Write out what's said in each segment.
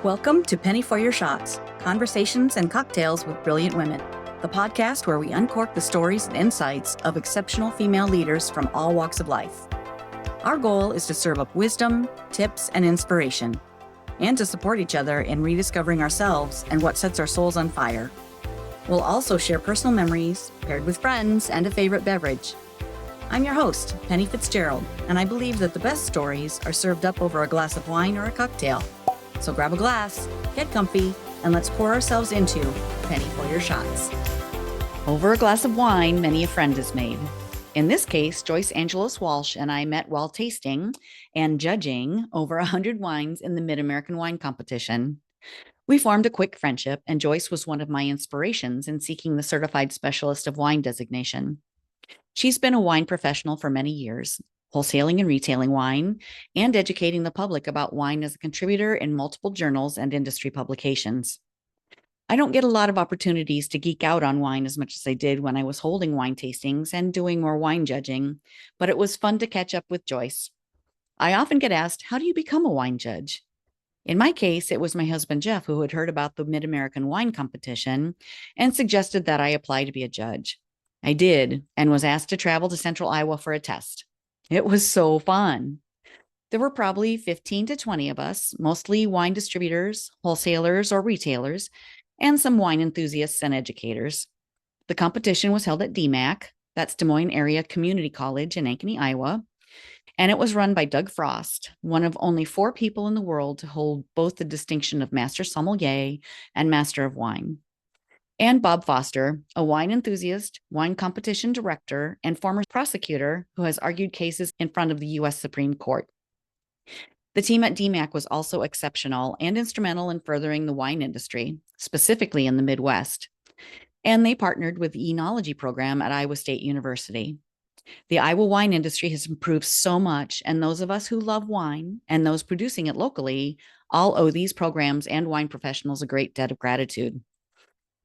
Welcome to Penny for Your Shots, Conversations and Cocktails with Brilliant Women, the podcast where we uncork the stories and insights of exceptional female leaders from all walks of life. Our goal is to serve up wisdom, tips, and inspiration, and to support each other in rediscovering ourselves and what sets our souls on fire. We'll also share personal memories, paired with friends and a favorite beverage. I'm your host, Penny Fitzgerald, and I believe that the best stories are served up over a glass of wine or a cocktail. So grab a glass, get comfy, and let's pour ourselves into Penny for Your Shots. Over a glass of wine, many a friend is made. In this case, Joyce Angeles Walsh and I met while tasting and judging over 100 wines in the Mid-American Wine Competition. We formed a quick friendship, and Joyce was one of my inspirations in seeking the Certified Specialist of Wine designation. She's been a wine professional for many years, wholesaling and retailing wine, and educating the public about wine as a contributor in multiple journals and industry publications. I don't get a lot of opportunities to geek out on wine as much as I did when I was holding wine tastings and doing more wine judging, but it was fun to catch up with Joyce. I often get asked, how do you become a wine judge? In my case, it was my husband, Jeff, who had heard about the Mid-American Wine Competition and suggested that I apply to be a judge. I did, and was asked to travel to Central Iowa for a test. It was so fun. There were probably 15 to 20 of us, mostly wine distributors, wholesalers, or retailers, and some wine enthusiasts and educators. The competition was held at DMAC, that's Des Moines Area Community College in Ankeny, Iowa, and it was run by Doug Frost, one of only 4 people in the world to hold both the distinction of Master Sommelier and Master of Wine. And Bob Foster, a wine enthusiast, wine competition director, and former prosecutor who has argued cases in front of the U.S. Supreme Court. The team at DMAC was also exceptional and instrumental in furthering the wine industry, specifically in the Midwest. And they partnered with the Enology program at Iowa State University. The Iowa wine industry has improved so much, and those of us who love wine and those producing it locally all owe these programs and wine professionals a great debt of gratitude.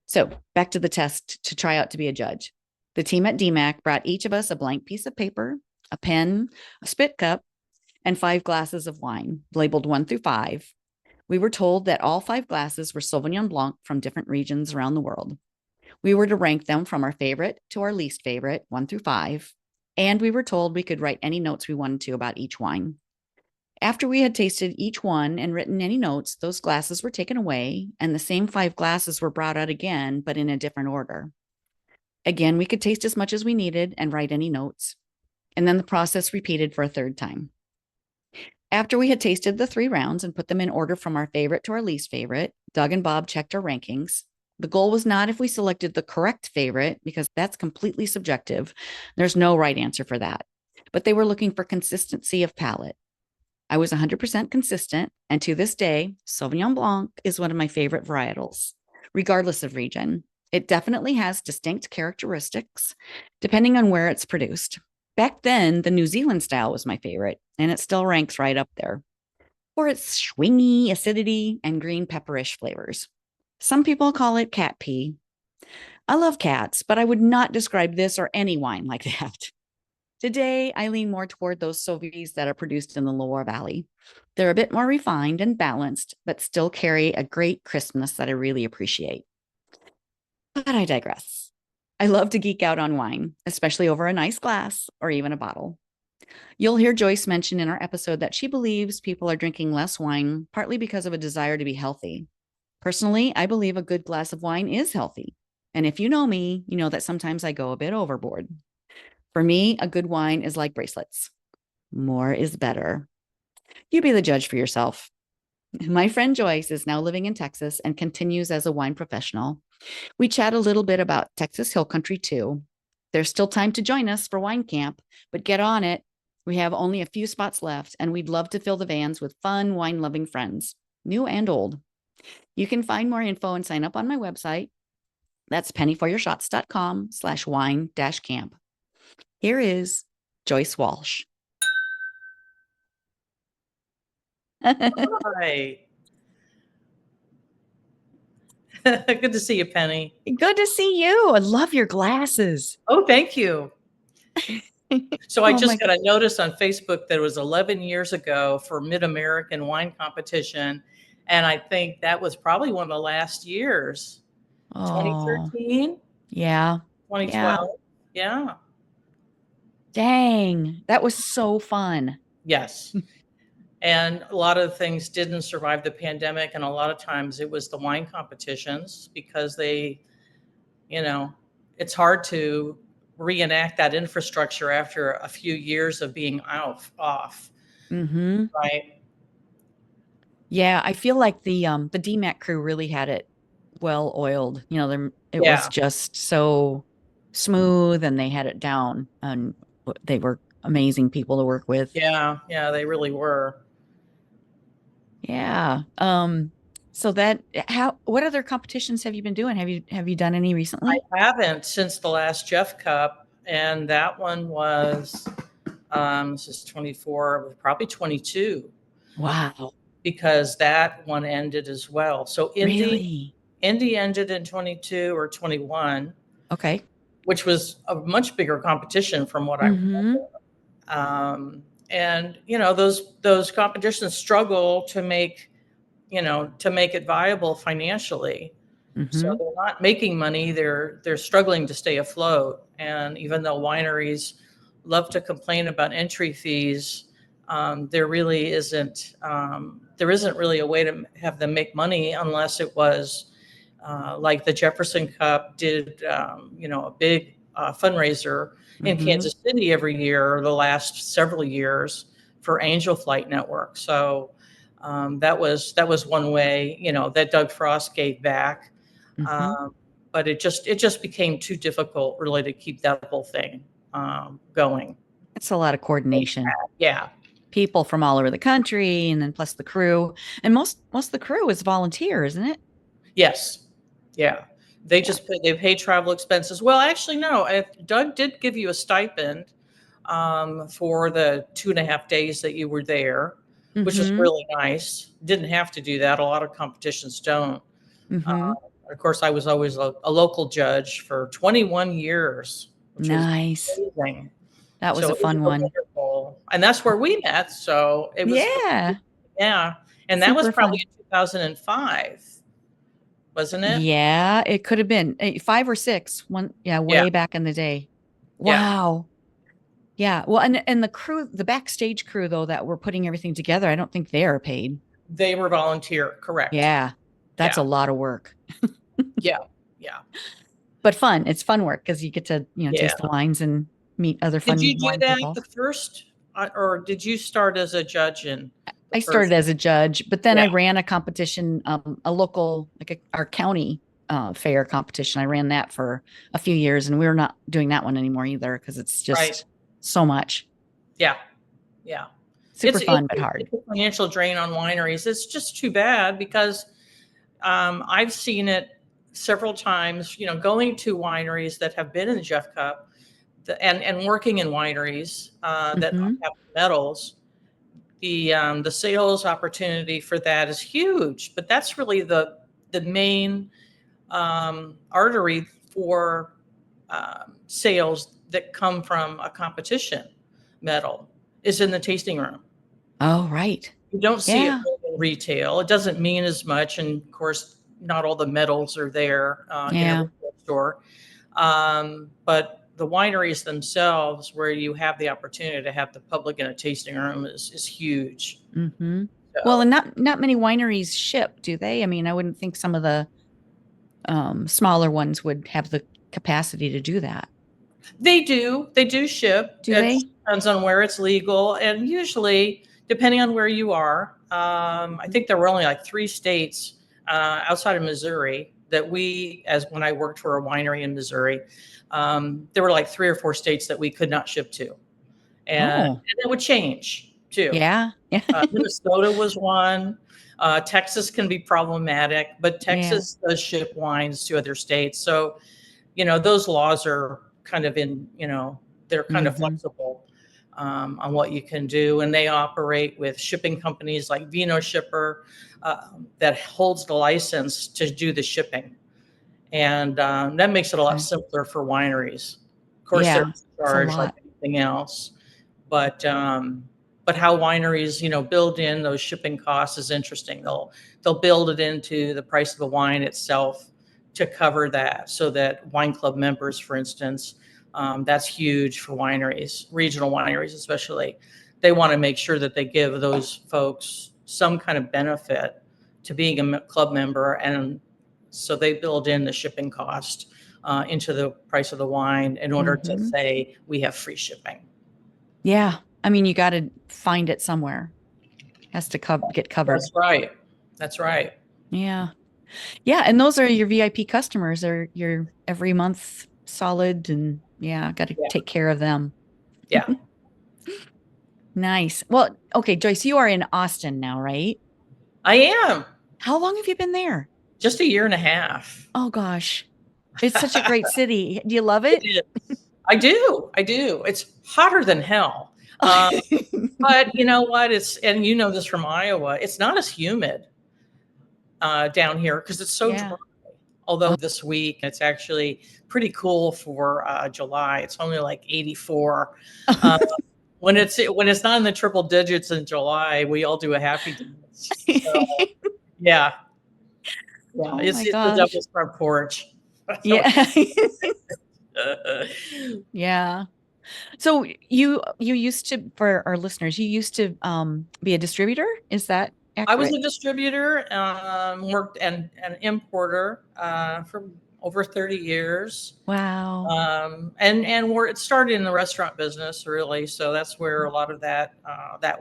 So back to the test to try out to be a judge. The team at DMAC brought each of us a blank piece of paper, a pen, a spit cup, and 5 glasses of wine, labeled 1 through 5. We were told that all 5 glasses were Sauvignon Blanc from different regions around the world. We were to rank them from our favorite to our least favorite, 1 through 5, and we were told we could write any notes we wanted to about each wine. After we had tasted each one and written any notes, those glasses were taken away, and the same 5 glasses were brought out again, but in a different order. Again, we could taste as much as we needed and write any notes, and then the process repeated for a third time. After we had tasted the 3 rounds and put them in order from our favorite to our least favorite, Doug and Bob checked our rankings. The goal was not if we selected the correct favorite, because that's completely subjective. There's no right answer for that. But they were looking for consistency of palate. I was 100% consistent, and to this day, Sauvignon Blanc is one of my favorite varietals, regardless of region. It definitely has distinct characteristics, depending on where it's produced. Back then, the New Zealand style was my favorite, and it still ranks right up there for its swingy acidity and green pepperish flavors. Some people call it cat pee. I love cats, but I would not describe this or any wine like that. Today, I lean more toward those Sauvies that are produced in the Loire Valley. They're a bit more refined and balanced, but still carry a great crispness that I really appreciate. But I digress. I love to geek out on wine, especially over a nice glass or even a bottle. You'll hear Joyce mention in our episode that she believes people are drinking less wine, partly because of a desire to be healthy. Personally, I believe a good glass of wine is healthy. And if you know me, you know that sometimes I go a bit overboard. For me, a good wine is like bracelets. More is better. You be the judge for yourself. My friend Joyce is now living in Texas and continues as a wine professional. We chat a little bit about Texas Hill Country too. There's still time to join us for wine camp, but get on it. We have only a few spots left, and we'd love to fill the vans with fun, wine-loving friends, new and old. You can find more info and sign up on my website. That's pennyforyourshots.com/wine-camp. Here is Joyce Walsh. Hi. Good to see you, Penny. Good to see you. I love your glasses. Oh, thank you. So I Oh just got a notice on Facebook that it was 11 years ago for Mid-American Wine Competition, And I think that was probably one of the last years, Oh, 2013, yeah. Yeah. 2012. Yeah. Dang. That was so fun. Yes. And a lot of things didn't survive the pandemic. And a lot of times it was the wine competitions because you know, it's hard to reenact that infrastructure after a few years of being off, Mm-hmm. right? Yeah, I feel like the DMAC crew really had it well oiled. It was Yeah. just so smooth and they had it down and they were amazing people to work with. Yeah. Yeah. They really were. Yeah. So that how what other competitions have you been doing? Have you done any I recently? haven't since the last Jeff Cup. And that one was, this is 24, probably 22, Wow. because that one ended as well. So Really? Indy ended in 22 or 21, Okay. which was a much bigger competition from what I Mm-hmm. and those competitions struggle to make it viable financially. So Mm-hmm. they're not making money, they're struggling to stay afloat. And even though wineries love to complain about entry fees, there isn't really a way to have them make money unless it was like the Jefferson Cup did, a big fundraiser in Mm-hmm. Kansas City every year, the last several years, for Angel Flight Network. So that was one way, that Doug Frost gave back. Mm-hmm. Um, but it just became too difficult, really, to keep that whole thing going. It's a lot of coordination. Yeah. People from all over the country and then plus the crew. And most of the crew is volunteer, isn't it? Yes. Yeah. They Yeah. just they pay travel expenses. Well, actually, no. Doug did give you a stipend for the 2.5 days that you were there, which was Mm-hmm. really nice. Didn't have to do that. A lot of competitions don't. Mm-hmm. Of course, I was always a local judge for 21 years, which was Nice. amazing. That was So a it was fun a one. wonderful, and that's where we met. So Yeah. yeah, and that was Super probably fun. in 2005, wasn't it? Yeah, it could have been 5 or 6. Yeah, Yeah, way back in the day. yeah. Wow. Yeah. Well, and the crew, the backstage crew though that were putting everything together, I don't think they are paid. They were volunteer, correct? Yeah. That's Yeah, a lot of work. yeah, yeah, But fun. It's fun work because you get to, yeah. taste the wines and meet other Did fun you do wine that people. the first, or did you start as a judge in the I started first? as a judge, but then Yeah, I ran a competition, a local, like our county fair competition. I ran that for a few years, and we're not doing that one anymore either because it's right. just so much. Yeah, yeah. Super fun, but hard. It's a financial drain on wineries. It's just too bad because I've seen it several times. Going to wineries that have been in the Jeff Cup, and working in wineries that Hmm. have medals. The sales opportunity for that is huge, but that's really the main artery for sales that come from a competition medal is in the tasting room. Oh, right. You don't see it Yeah. really in retail. It doesn't mean as much, and of course, not all the medals are there in a Yeah. retail store. But the wineries themselves, where you have the opportunity to have the public in a tasting room, is huge. Hmm. Well, So and not many wineries ship, do they? I mean, I wouldn't think some of the smaller ones would have the capacity to do that. they do ship. Do It they? depends on where it's legal, and usually, depending on where you are, I think there were only like 3 states outside of Missouri that as when I worked for a winery in Missouri, there were like 3 or 4 states that we could not ship to, and Oh, it would change too. yeah. Yeah. Minnesota was one. Texas can be problematic, but Yeah. Texas does ship wines to other states. So, those laws are kind of they're kind of Hmm. flexible on what you can do. And they operate with shipping companies like Vino Shipper that holds the license to do the shipping. And that makes it a lot Okay. simpler for wineries. Of course, they're Yeah. in It's a charge like lot. anything else. But But how wineries, build in those shipping costs is interesting. They'll build it into the price of the wine itself to cover that, so that wine club members, for instance, that's huge for wineries, regional wineries especially. They want to make sure that they give those folks some kind of benefit to being a club member, and so they build in the shipping cost into the price of the wine in order to say we have free shipping. Yeah. I mean, you got to find it somewhere. Has to get covered. That's right. That's right. Yeah. Yeah. And those are your VIP customers. They're your every month solid, and yeah, got to Yeah. take care of them. Yeah. Nice. Well, okay, Joyce, you are in Austin now, right? I am. How long have you been there? Just a year and a half. Oh gosh. It's such a great city. Do you love it? It is. I do. I do. It's hotter than hell. But you know what? And you know this from Iowa, it's not as humid down here because it's so dry. Although this week it's actually pretty cool for July. It's only like 84. When it's not in the triple digits in July, we all do a happy dance. So, yeah. Oh it's my the gosh. devil's front porch. Yeah. Yeah. So you used to, for our listeners, you used to be a distributor. Is that accurate? I was a distributor, worked and an importer for over 30 years. Wow. And it started in the restaurant business, really. So that's where a lot of that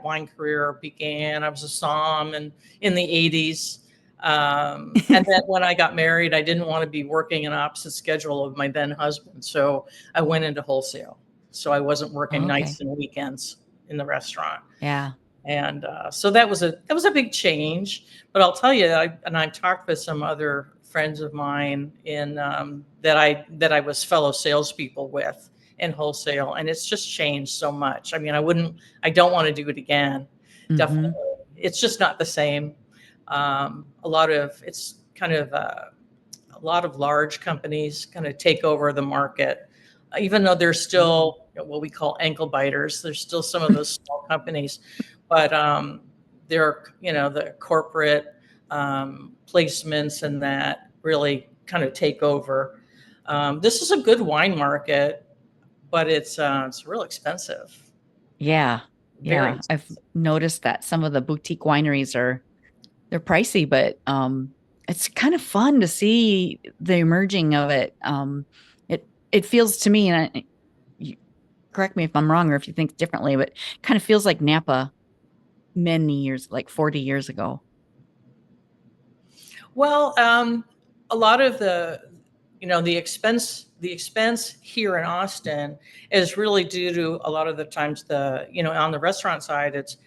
wine career began. I was a somm in the 80s. And then when I got married, I didn't want to be working an opposite schedule of my then husband. So I went into wholesale. So I wasn't working nights and weekends in the restaurant. Yeah. And so that was a big change. But I'll tell you, I've talked with some other friends of mine that I was fellow salespeople with in wholesale, and it's just changed so much. I mean, I don't want to do it again. Definitely, it's just not the same. It's kind of a lot of large companies kind of take over the market, even though there's still what we call ankle biters. There's still some of those small companies, but they're the corporate placements and that really kind of take over. This is a good wine market, but it's real expensive. Yeah. Very Yeah. I've noticed that some of the boutique wineries they're pricey, but it's kind of fun to see the emerging of it. It feels to me, and correct me if I'm wrong or if you think differently, but it kind of feels like Napa many years, like 40 years ago. Well, a lot of the expense here in Austin is really due to a lot of the times on the restaurant side, it's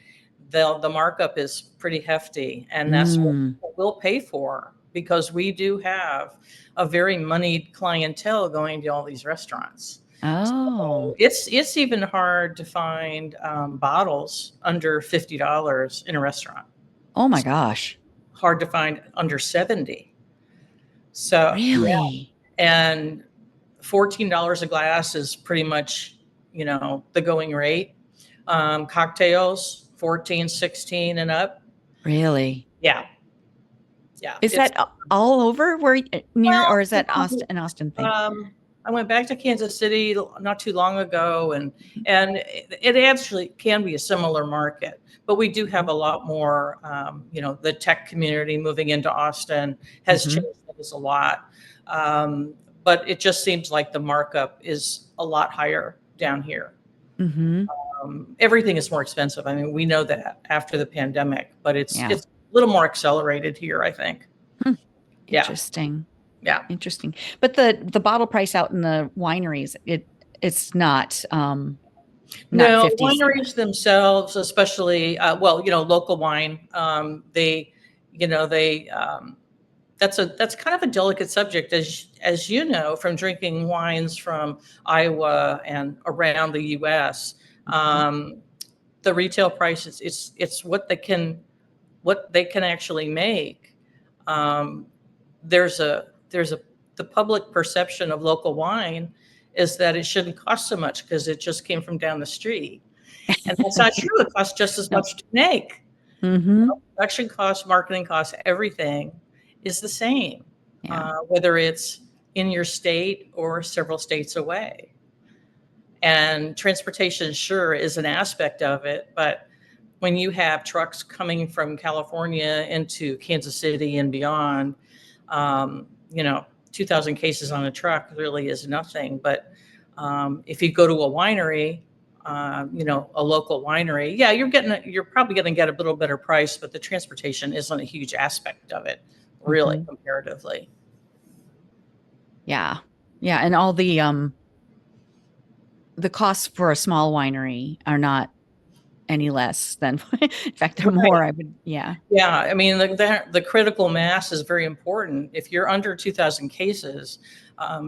the markup is pretty hefty, and that's what we'll pay for because we do have a very moneyed clientele going to all these restaurants. Oh, So it's even hard to find bottles under $50 in a restaurant. Oh my gosh. Hard to find under 70. So Really? yeah. And $14 a glass is pretty much, the going rate. Cocktails, 14, 16 and up. Really? Yeah. Yeah. Is that all over near, or is that an Austin thing? I went back to Kansas City not too long ago, and it actually can be a similar market, but we do have a lot more. The tech community moving into Austin has changed things a lot, but it just seems like the markup is a lot higher down here. Everything is more expensive. I mean, we know that after the pandemic, but it's a little more accelerated here, I think. Interesting. Yeah. Interesting. But the bottle price out in the wineries, it's not no, 50s. Wineries themselves, especially local wine, that's kind of a delicate subject, as you know, from drinking wines from Iowa and around the US. The retail prices, it's what they can actually make. The public perception of local wine is that it shouldn't cost so much because it just came from down the street. And that's not true. It costs just as No. much to make. Mm-hmm. Production costs, marketing costs, everything is the same, Yeah. whether it's in your state or several states away. And transportation, sure, is an aspect of it, but when you have trucks coming from California into Kansas City and beyond, you know, 2,000 cases on a truck really is nothing. But if you go to a winery, you know, a local winery, yeah, you're probably going to get a little better price, but the transportation isn't a huge aspect of it, really, Mm-hmm. comparatively. Yeah. Yeah. And all the costs for a small winery are not any less than, in fact, they're more, Right. I would, yeah. Yeah, I mean, the critical mass is very important. If you're under 2,000 cases,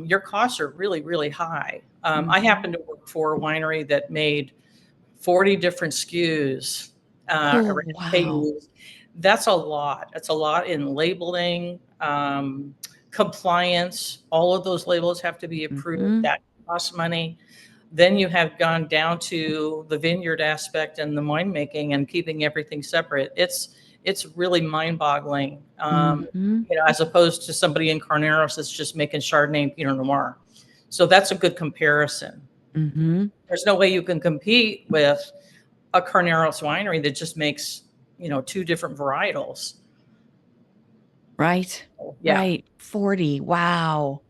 your costs are really, really high. I Mm-hmm. happen to work for a winery that made 40 different SKUs Oh, or wow. SKUs. That's a lot. That's a lot in labeling, compliance. All of those labels have to be approved. Mm-hmm. That costs money. Then you have gone down to the vineyard aspect and the winemaking and keeping everything separate. It's really mind-boggling, Mm-hmm. you know, as opposed to somebody in Carneros that's just making Chardonnay and Pinot Noir. So that's a good comparison. Mm-hmm. There's no way you can compete with a Carneros winery that just makes, you know, two different varietals. Right. Yeah. Right. 40. Wow.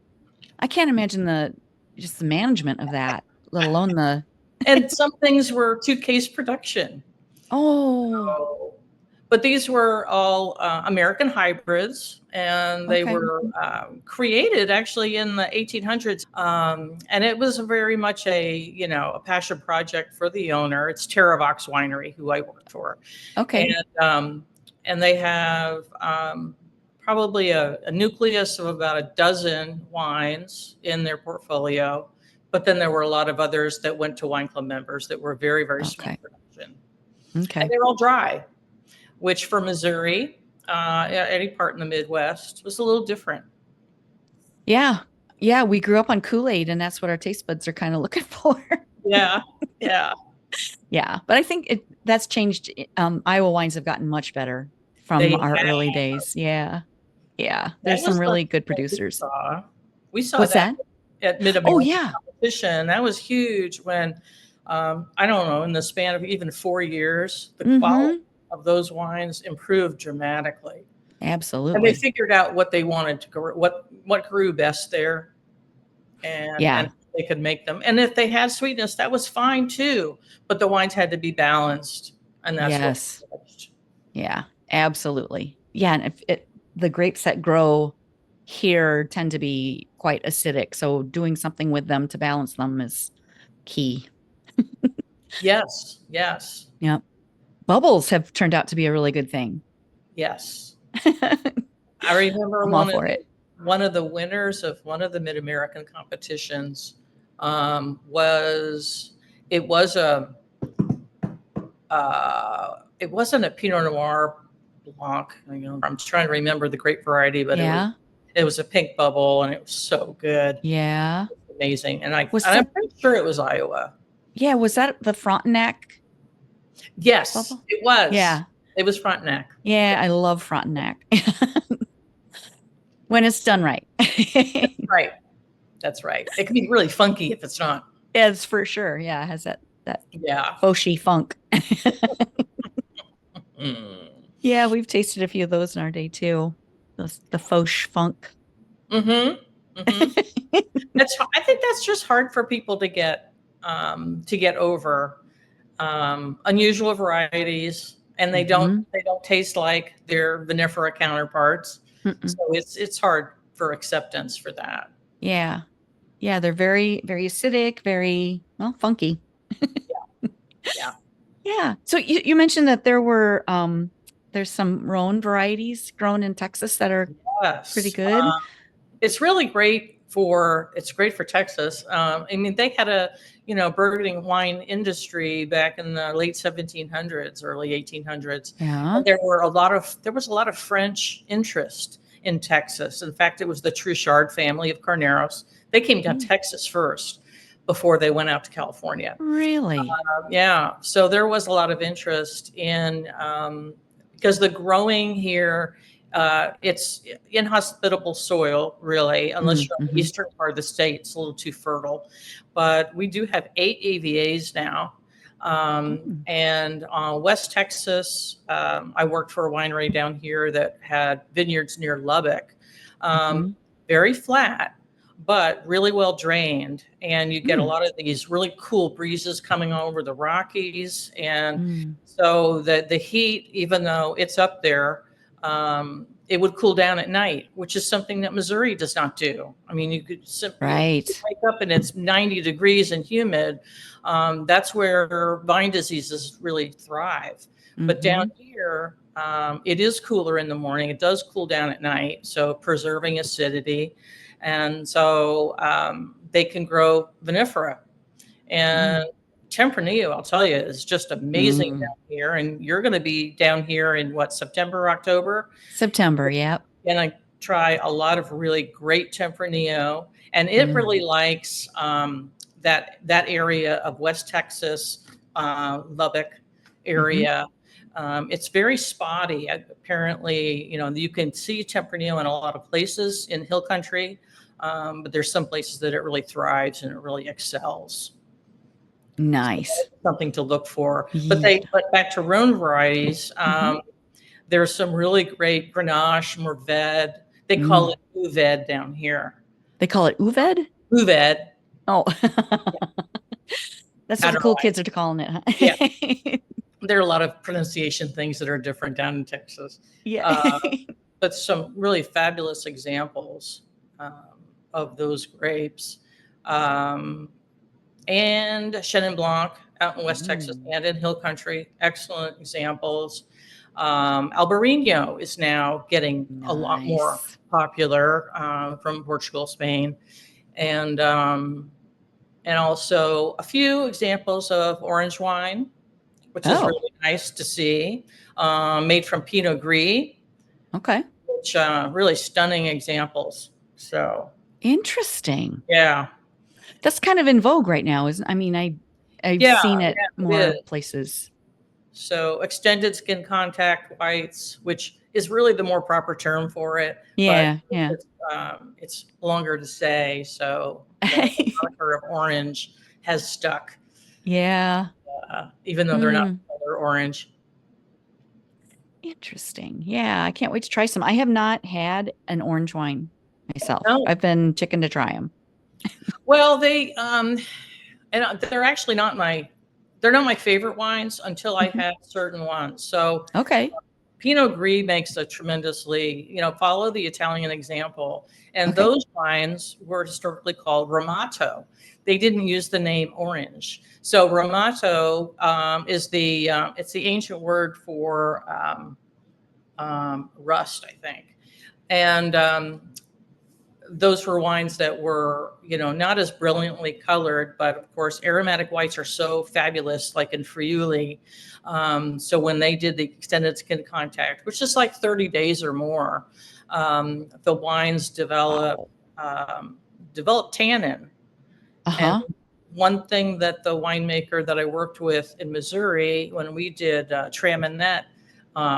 I can't imagine just the management of that, let alone the, And some things were two-case production. oh, So, but these were all American hybrids, and they okay. were created actually in the 1800s. And it was very much a, you know, a passion project for the owner. It's Terravox Winery, who I worked for, Okay. and they have probably a nucleus of about a dozen wines in their portfolio. But then there were a lot of others that went to wine club members that were very, very small Okay. production. And Okay. they're all dry, which for Missouri, any part in the Midwest, was a little different. Yeah. Yeah. We grew up on Kool-Aid, and that's what our taste buds are kind of looking for. Yeah, yeah. Yeah. But I think that's changed. Iowa wines have gotten much better from They our had early days. Yeah. Yeah. that There's some was really something good that we producers. saw. We saw What's that that? at Mid Oh, American yeah. Competition. That was huge when I don't know, in the span of even 4 years, the quality Mm-hmm. of those wines improved dramatically. And they Absolutely. figured out what they wanted to grow, what grew best there, and Yeah. they could make them. And if they had sweetness, that was fine too. But the wines had to be balanced, and that's what Yes. we judged. Yeah. Absolutely. Yeah. And if the grapes that grow here tend to be quite acidic. So doing something with them to balance them is key. Yes, yes, Yep. Bubbles have turned out to be a really good thing. yes. I'm I remember all for it. one of the winners of one of the Mid American competitions was it was a it wasn't a Pinot Noir Blanc. You know, I'm trying to remember the grape variety, but Yeah. it was a pink bubble, and it was so good, Yeah. amazing. And Was I'm that, pretty sure it was Iowa. yeah, was that the Frontenac Yes, bubble? it was. Yeah. It was Frontenac. Yeah. I love Frontenac when it's done right. Right. That's right. It can be really funky if it's not. It's for sure. Yeah. It has that Yeah. fauchy funk. Mm. Yeah. We've tasted a few of those in our day too. The fauche funk. Mm-hmm. Mm-hmm. I think that's just hard for people to get over. Unusual varieties, and Hmm. they don't taste like their vinifera counterparts. So Mm-mm. it's hard for acceptance for that. Yeah. Yeah. They're very, very acidic, very, well, funky. Yeah. Yeah. So you mentioned that there's some Rhone varieties grown in Texas that are pretty Yes. good. It's really it's great for Texas. I mean, they had a, you know, Burgundy wine industry back in the late 1700s, early 1800s. Yeah. And there was a lot of French interest in Texas. In fact, it was the Truchard family of Carneros. They came to Mm. Texas first, before they went out to California. Really? Yeah, so there was a lot of interest in because the growing here, it's inhospitable soil, really, unless you're on the Mm-hmm. eastern part of the state, it's a little too fertile. But we do have 8 AVAs now. And West Texas, I worked for a winery down here that had vineyards near Lubbock, Mm-hmm. very flat, but really well drained. And you get a Mm. lot of these really cool breezes coming over the Rockies. And Mm. so the heat, even though it's up there, it would cool down at night, which is something that Missouri does not do. I mean, you could simply Right. wake up and it's 90 degrees and humid. That's where vine diseases really thrive. But Mm-hmm. down here, it is cooler in the morning. It does cool down at night, so preserving acidity. And so they can grow vinifera. And Mm. Tempranillo, I'll tell you, is just amazing Mm. down here. And you're going to be down here in what, September, October? September, yep. And I try a lot of really great Tempranillo. And it Mm. really likes that area of West Texas, Lubbock Mm-hmm. area. It's very spotty. Apparently, you can see Tempranillo in a lot of places in hill country, but there's some places that it really thrives and it really excels. So Nice. that's something to look for. But Yeah. back to Rhone varieties, Mm-hmm. there's some really great Grenache, Mourvèdre. They call Mm. it Uved down here. They call it Uved? Uved. Oh. That's I what don't the know cool why. kids are calling it, Yeah, huh? there are a lot of pronunciation things that are different down in Texas. Yeah. But some really fabulous examples um, of those grapes. Um, and Chenin Blanc out in West Texas Mm. and in Hill Country, excellent examples. Albarino is now getting a lot more Nice. popular from Portugal, Spain, and also a few examples of orange wine, which is Oh, really nice to see, made from Pinot Gris, okay. which really stunning examples. So Interesting. yeah, That's kind of in vogue right now, isn't? I mean, I've yeah, seen it yeah, it more is. places. So extended skin contact whites, which is really the more proper term for it, but Yeah, yeah. it's longer to say. So the moniker of orange has stuck, Yeah. even though they're not Mm, color orange. interesting. Yeah, I can't wait to try some. I have not had an orange wine myself. No, I've been chicken to try them. well, they're actually they're not my favorite wines until I Mhm. had certain ones. So Okay. Pinot Gris makes a tremendously, follow the Italian example. And Okay. those wines were historically called Ramato. They didn't use the name orange. So Ramato is it's the ancient word for rust, I think. And those were wines that were, not as brilliantly colored, but of course, aromatic whites are so fabulous, like in Friuli. So when they did the extended skin contact, which is like 30 days or more, the wines Wow. develop tannin. And Uh-huh. one thing that the winemaker that I worked with in Missouri, when we did Traminette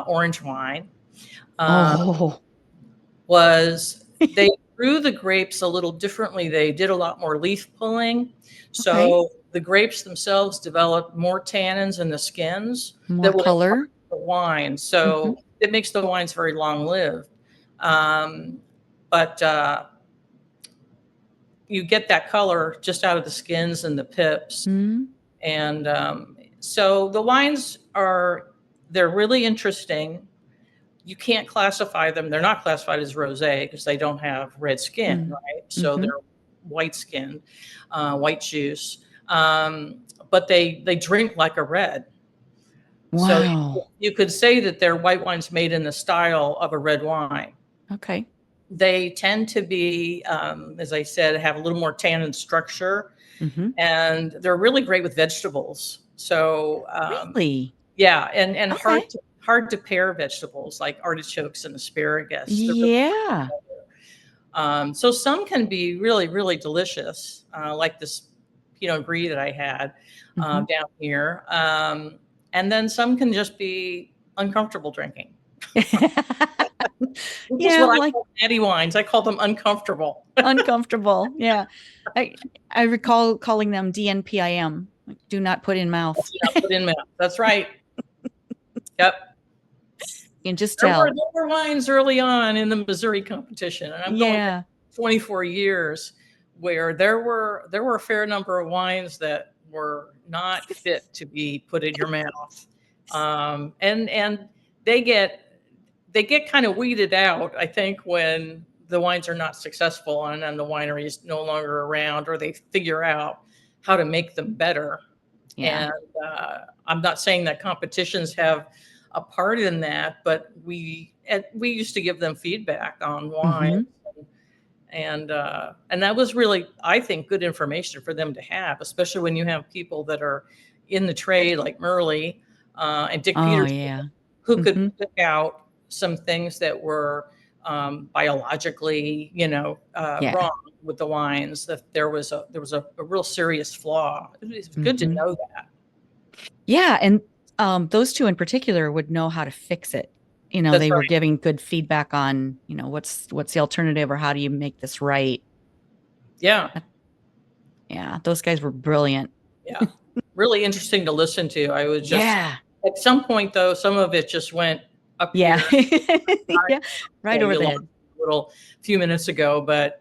orange wine, uh, Oh. was they grew the grapes a little differently. They did a lot more leaf pulling. Okay. So the grapes themselves developed more tannins in the skins More that would color. impart the wine. Hmm. So it makes the wines very long lived. Um, but you get that color just out of the skins and the pips. Mm. And so the wines they're really interesting. You can't classify them. They're not classified as rosé because they don't have red skin, Mm. right? So Hmm. they're white skin, white juice. But they drink like a red. So Wow. you could say that they're white wines made in the style of a red wine. Okay. They tend to be, as I said, have a little more tannin structure, Hmm. and they're really great with vegetables. So Really? yeah, and Okay. hard to pair vegetables like artichokes and asparagus. They're really Yeah. so some can be really, really delicious, like this Pinot Gris that I had Mhm. down here. And then some can just be uncomfortable drinking, which is Yeah, what I like call natty wines. I call them uncomfortable. uncomfortable. Yeah. I I recall calling them DNPIM, like do not put in mouth. That's not put in mouth. That's right. Yep. You can just There were tell. there were wines early on in the Missouri competition, and I'm going back Yeah. 24 years, where there were a fair number of wines that were not fit to be put in your mouth, and they get they get kind of weeded out, I think, when the wines are not successful and then the winery is no longer around, or they figure out how to make them better. Yeah. And I'm not saying that competitions have a part in that, but we used to give them feedback on wine, Mhm. and that was really, I think, good information for them to have, especially when you have people that are in the trade like Merle and Dick Oh, Peterson, yeah. who could Mhm. pick out some things that were biologically, Yeah. wrong with the wines. That there was a real serious flaw. It's good to Mhm. know that. Yeah, and those two in particular would know how to fix it. That's They were right. giving good feedback on, what's the alternative or how do you make this right? Yeah, Uh, Yeah, those guys were brilliant. yeah. Really interesting to listen to. I was just Yeah. at some point though, some of it just went up Yeah. here. Yeah. Right over You the lost head. a little few minutes ago, but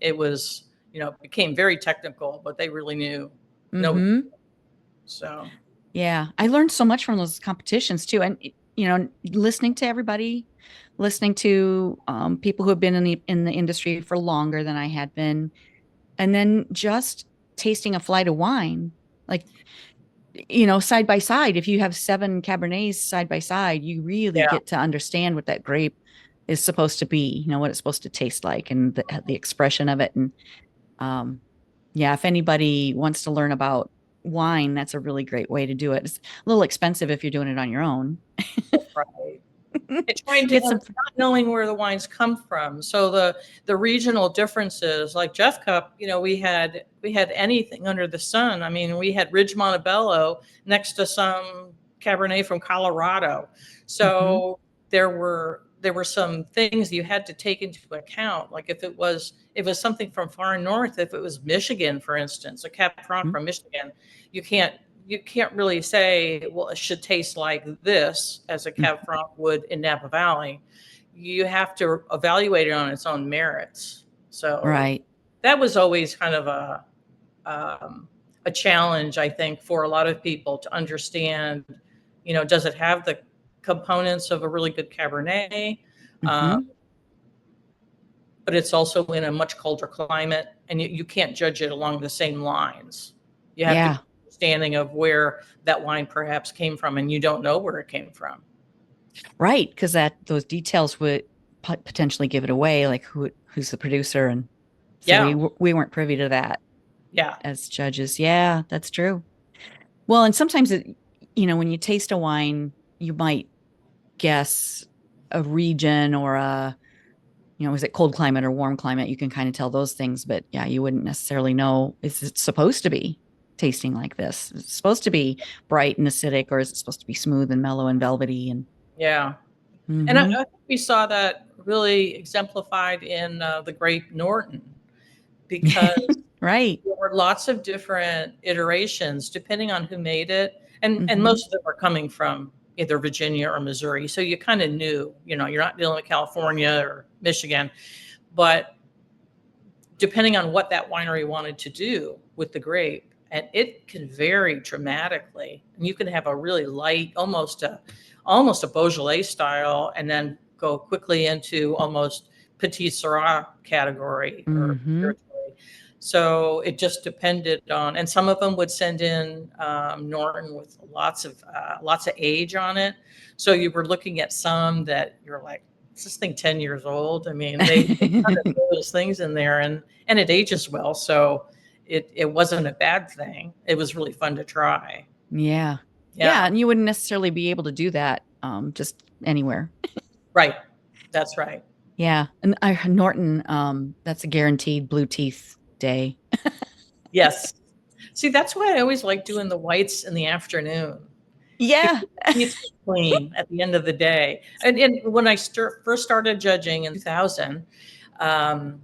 it was, became very technical, but they really knew. No, Hmm. so Yeah. I learned so much from those competitions too. And listening to everybody, listening to people who have been in the industry for longer than I had been, and then just tasting a flight of wine. Like, side by side, if you have 7 Cabernets side by side, you really yeah, get to understand what that grape is supposed to be, what it's supposed to taste like and the expression of it. And um, yeah, if anybody wants to learn about wine, that's a really great way to do it. It's a little expensive if you're doing it on your own. that's right. And trying to Get and some. not knowing where the wines come from. So the regional differences, like Jeff Cup, we had anything under the sun. I mean, we had Ridge Montebello next to some Cabernet from Colorado. Mhm. So there were some things you had to take into account. Like if it was something from far north, if it was Michigan, for instance, a Cab Franc Mhm. from Michigan, you can't you can't really say, well, it should taste like this as a Cab Franc would in Napa Valley. You have to evaluate it on its own merits. So Right. that was always kind of a challenge, I think, for a lot of people to understand. Does it have the components of a really good Cabernet? Uh, Mhm. but it's also in a much colder climate, and you can't judge it along the same lines. You have to Yeah. get an understanding of where that wine perhaps came from, and you don't know where it came from. Right, because that those details would potentially give it away, like who's the producer, and so Yeah, we weren't privy to that yeah, as judges. Yeah, that's true. Well, and sometimes when you taste a wine, you might guess a region or is it cold climate or warm climate? You can kind of tell those things, but yeah, you wouldn't necessarily know, is it supposed to be tasting like this? Is it supposed to be bright and acidic, or is it supposed to be smooth and mellow and velvety? And yeah. And I hmm think we saw that really exemplified in the grape Norton, because right. there were lots of different iterations depending on who made it, and Hmm. most of them are coming from either Virginia or Missouri. So you kind of knew, you're not dealing with California or Michigan, but depending on what that winery wanted to do with the grape, and it can vary dramatically. And you can have a really light, almost a Beaujolais style, and then go quickly into almost Petit Syrah category or Hmm. territory. So it just depended on, and some of them would send in Norton with lots of age on it. So you were looking at some that you're like, is this thing 10 years old? I mean, they kind of throw those things in there, and it ages well. So it wasn't a bad thing. It was really fun to try. Yeah. Yeah. Yeah. And you wouldn't necessarily be able to do that just anywhere. Right. That's right. Yeah. And Norton, that's a guaranteed blue teeth day. Yes. See, that's why I always like doing the whites in the afternoon. Yeah. Because it's clean at the end of the day. And when I first started judging in 2000, um,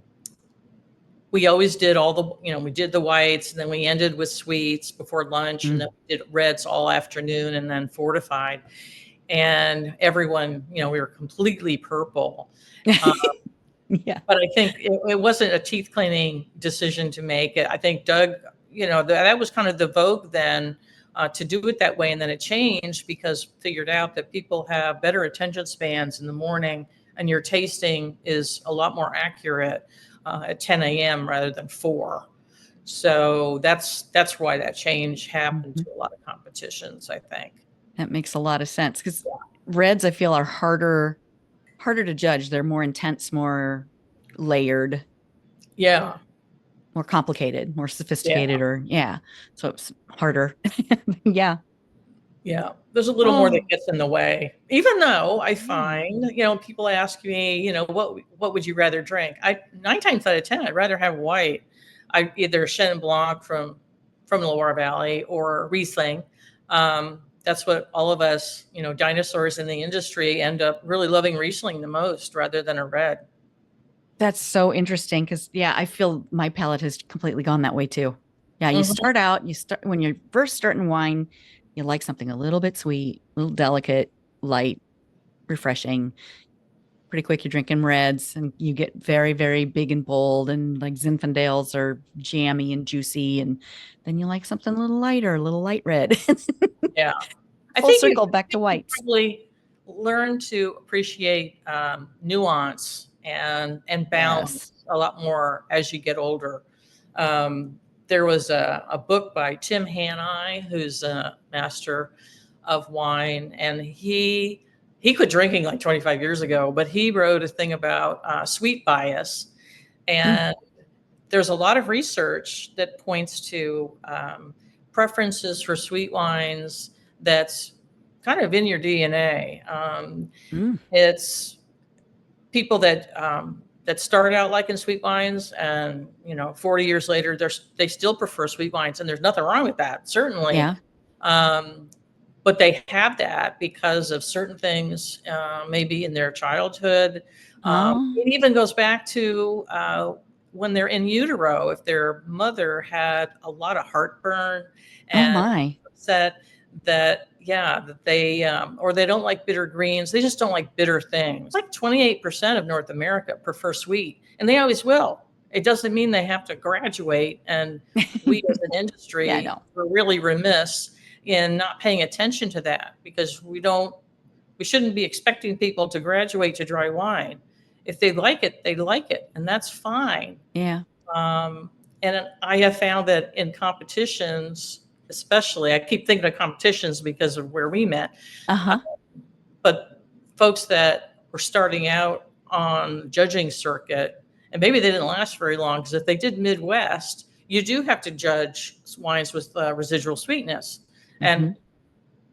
we always did we did the whites, and then we ended with sweets before lunch, and then we did reds all afternoon, and then fortified. And everyone, we were completely purple. Um, Yeah. but I think it wasn't a teeth cleaning decision to make it. I think Doug, that was kind of the vogue then, to do it that way. And then it changed because figured out that people have better attention spans in the morning, and your tasting is a lot more accurate at 10 a.m. rather than 4. So that's why that change happened to a lot of competitions, I think. That makes a lot of sense because reds, I feel, are harder to judge. They're more intense, more layered, Yeah. more complicated, more sophisticated, Yeah. so it's harder. Yeah. Yeah, there's a little more that gets in the way. Even though I find, people ask me, what would you rather drink? 9 times out of 10, I'd rather have white. I either Chenin Blanc from the Loire Valley or Riesling. That's what all of us, dinosaurs in the industry end up really loving Riesling the most rather than a red. That's so interesting because, I feel my palate has completely gone that way too. Yeah, when you're first starting wine, you like something a little bit sweet, a little delicate, light, refreshing. Pretty quick, you're drinking reds and you get very, very big and bold, and like Zinfandels are jammy and juicy. And then you like something a little lighter, a little light red. Yeah. Full circle back to whites. Probably learn to appreciate nuance and balance a lot more as you get older. There was a book by Tim Hanai, who's a master of wine, and he quit drinking like 25 years ago, but he wrote a thing about sweet bias. And there's a lot of research that points to preferences for sweet wines that's kind of in your DNA. It's people that started out liking sweet wines, and 40 years later, they still prefer sweet wines, and there's nothing wrong with that, certainly. Yeah. But they have that because of certain things, maybe in their childhood. It even goes back to when they're in utero, if their mother had a lot of heartburn and upset, that they or they don't like bitter greens, they just don't like bitter things. Like 28% of North America prefer sweet, and they always will. It doesn't mean they have to graduate, and we as an industry we're really remiss in not paying attention to that, because we shouldn't be expecting people to graduate to dry wine. If they like it, they like it, and that's fine. Yeah. And I have found that in competitions, especially, I keep thinking of competitions because of where we met. But folks that were starting out on the judging circuit, and maybe they didn't last very long, because if they did Midwest, you do have to judge wines with residual sweetness.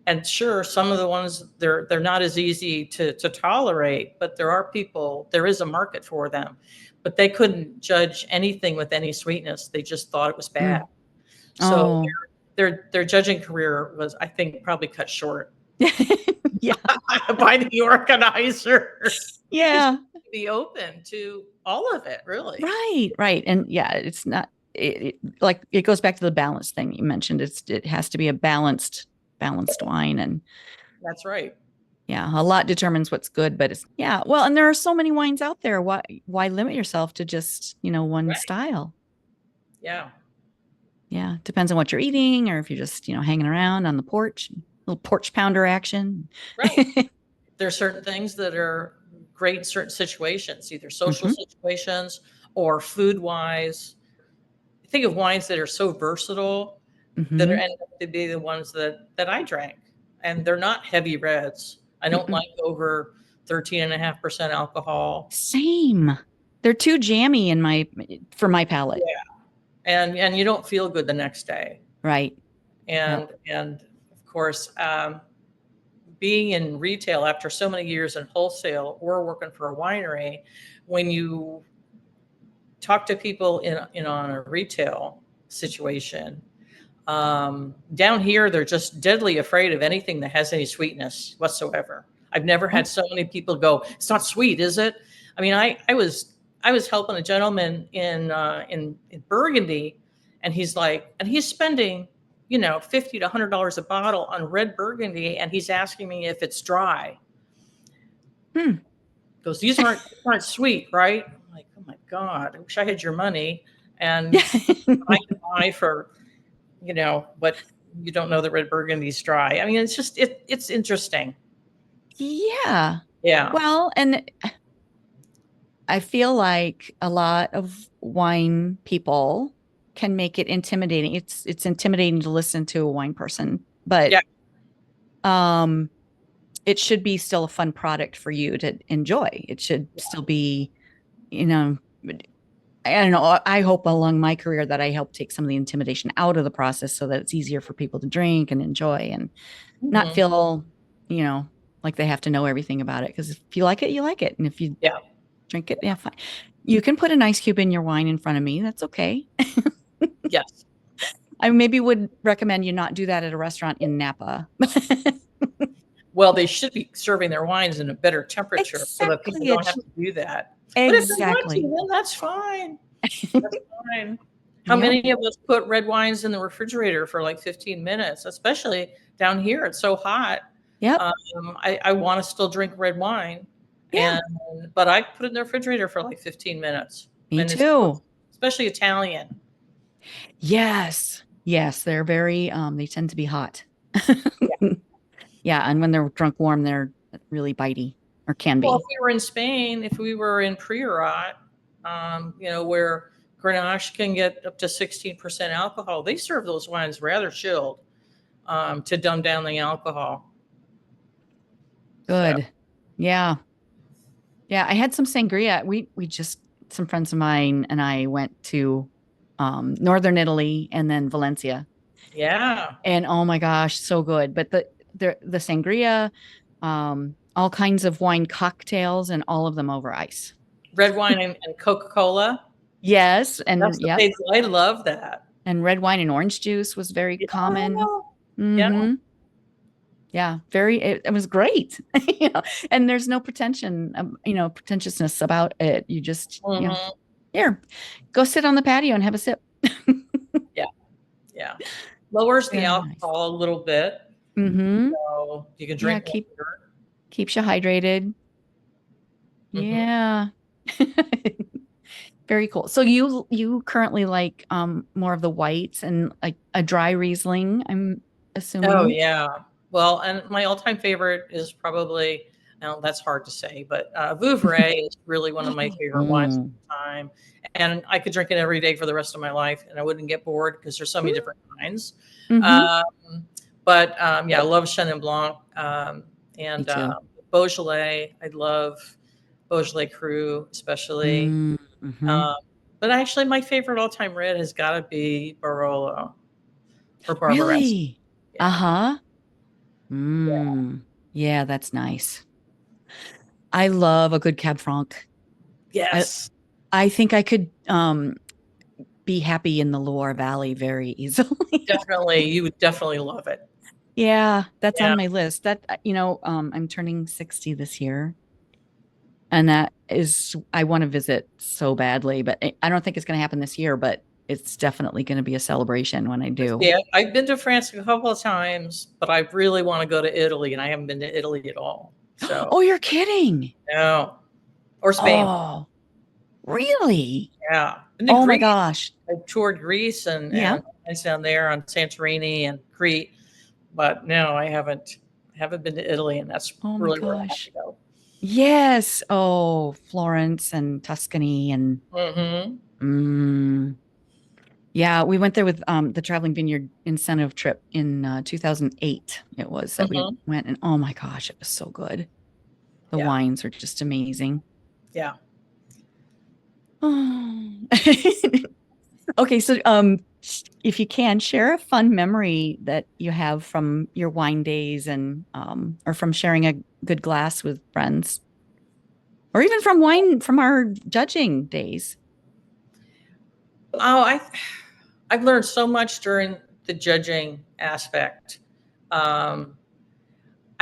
And sure, some of the ones they're not as easy to tolerate, but there is a market for them. But they couldn't judge anything with any sweetness. They just thought it was bad. So their judging career was, I think, probably cut short. Yeah. By the organizer. Yeah. Be open to all of it, really. Right. And it's not like it goes back to the balance thing you mentioned. It has to be a balanced wine, and that's right. Yeah, a lot determines what's good, but well, and there are so many wines out there. Why limit yourself to just, one style? Yeah. Yeah, depends on what you're eating, or if you're just, hanging around on the porch, little porch pounder action. Right. There are certain things that are great in certain situations, either social situations or food wise. Think of wines that are so versatile that are end up to be the ones that I drank. And they're not heavy reds. I don't like over 13.5% alcohol. Same. They're too jammy for my palate. Yeah. And you don't feel good the next day. Right. And of course, being in retail after so many years in wholesale or working for a winery, when you talk to people in on a retail situation, Down here, they're just deadly afraid of anything that has any sweetness whatsoever. I've never had so many people go, "It's not sweet, is it?" I mean, I was helping a gentleman in Burgundy, and he's spending, $50 to $100 a bottle on red Burgundy, and he's asking me if it's dry. Goes, these aren't sweet, right? I'm like, oh my God, I wish I had your money, and I can buy for, but you don't know that red Burgundy's dry. I mean, it's just it's interesting. Yeah. Yeah. Well, and I feel like a lot of wine people can make it intimidating. It's intimidating to listen to a wine person, but Yeah. It should be still a fun product for you to enjoy. It should still be, you know, I don't know. I hope along my career that I help take some of the intimidation out of the process so that it's easier for people to drink and enjoy and not Mhm. feel, like they have to know everything about it. Because if you like it, you like it. And if you Yeah. drink it, yeah, fine. You can put an ice cube in your wine in front of me. That's okay. Yes. I maybe would recommend you not do that at a restaurant in Napa. Well, they should be serving their wines in a better temperature so that people Exactly. don't have to do that. But if they want to, Exactly. then that's fine. That's fine. How Yep. many of us put red wines in the refrigerator for like 15 minutes, especially down here? It's so hot. Yep. I want to still drink red wine, Yeah. but I put it in the refrigerator for like 15 minutes. Me And it's too. especially Italian. Yes. Yes. They're very, they tend to be hot. Yeah. Yeah. And when they're drunk warm, they're really bitey or can Well, if be. we were in Spain, if we were in Priorat, where Grenache can get up to 16% alcohol, they serve those wines rather chilled, to dumb down the alcohol. So, Good. Yeah. Yeah. I had some sangria. We just, some friends of mine and I went to northern Italy and then Valencia. yeah, And oh my gosh, so good. But the sangria, all kinds of wine cocktails and all of them over ice. red wine and Coca-Cola. Yes, and That's the yep. base. I love that. And red wine and orange juice was very Yeah, common. yeah. Mm-hmm. Yeah, it was great. And there's no pretentiousness about it. You just, Mhm. here, go sit on the patio and have a sip. Yeah, yeah. Lowers the Very nice. alcohol a little bit, Mm-hmm. so you can Yeah, drink longer. keeps you hydrated. Mhm. Yeah. Very cool. So you currently like more of the whites and like a dry Riesling, I'm Oh, assuming. yeah. Well, and my all-time favorite is probably, now that's hard to say, but Vouvray is really one of my favorite wines of Mm. the time. And I could drink it every day for the rest of my life, and I wouldn't get bored because there's so many different kinds. Mm-hmm. But yeah, I love Chenin Blanc, Me and too. Beaujolais. I love Beaujolais Cru, especially. Mm-hmm. Um, but actually, my favorite all-time red has got to be Barolo or Barbaresque. Really? Yeah. Uh-huh. Mm. Yeah, that's nice. I love a good Cab Franc. I Yes. I think I could be happy in the Loire Valley very easily. Definitely, you would definitely love it. Yeah, that's Yeah. on my list. That I'm turning 60 this year. And that is, I want to visit so badly, but I don't think it's going to happen this year, but it's definitely going to be a celebration when I do. Yeah, I've been to France a couple of times, but I really want to go to Italy, and I haven't been to Italy at all. So, Oh, you're kidding. no. Or Spain. Oh, really? Yeah. And then Oh my Greece, gosh. I toured Greece Yeah. and it's down there on Santorini and Crete, but no, I haven't been to Italy, and that's Oh my really where I have to gosh. go. Yes. Oh, Florence and Tuscany and Mhm. mm, yeah, we went there with the Traveling Vineyard incentive trip in 2008. It was that we Mhm. went and oh my gosh, it was so good. The Yeah. wines are just amazing. Yeah. Oh. Okay, so if you can share a fun memory that you have from your wine days and or from sharing a good glass with friends or even from wine from our judging days. Oh, I've learned so much during the judging aspect. I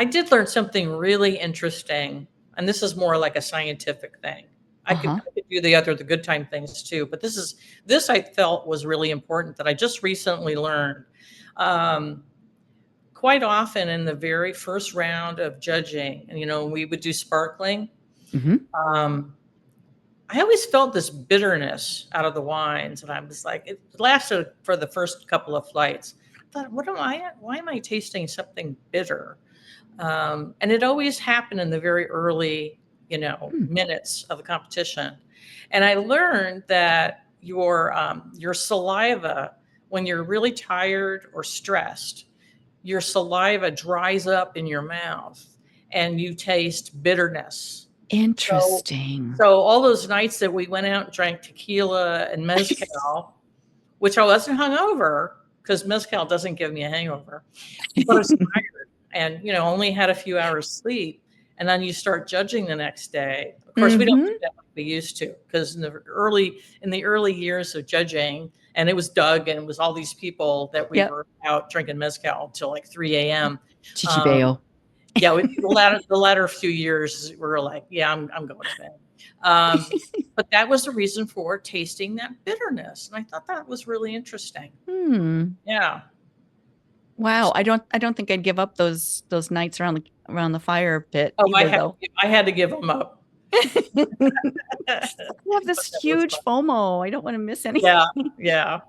did learn something really interesting, and this is more like a scientific thing. I could do the good time things too, but this I felt was really important that I just recently learned. Um, Quite often in the very first round of judging, and we would do sparkling. Mm-hmm. I always felt this bitterness out of the wines, and I was like, it lasted for the first couple of flights. I thought, why am I tasting something bitter? And it always happened in the very early, minutes of the competition. And I learned that your saliva, when you're really tired or stressed, your saliva dries up in your mouth and you taste bitterness. So, Interesting. so all those nights that we went out and drank tequila and mezcal, which I wasn't hungover because mezcal doesn't give me a hangover, but I was tired and only had a few hours sleep. And then you start judging the next day. Of course, we don't do that like we used to, because in the early years of judging, and it was Doug and it was all these people that we were out drinking mezcal till like 3 a.m. Chichibeo. Yeah, the latter few years, we were like, yeah, I'm going to bed. But that was the reason for tasting that bitterness, and I thought that was really interesting. Yeah. Wow, I don't think I'd give up those nights around the fire pit either, I had to give them up. You have this huge FOMO. I don't want to miss anything. Yeah.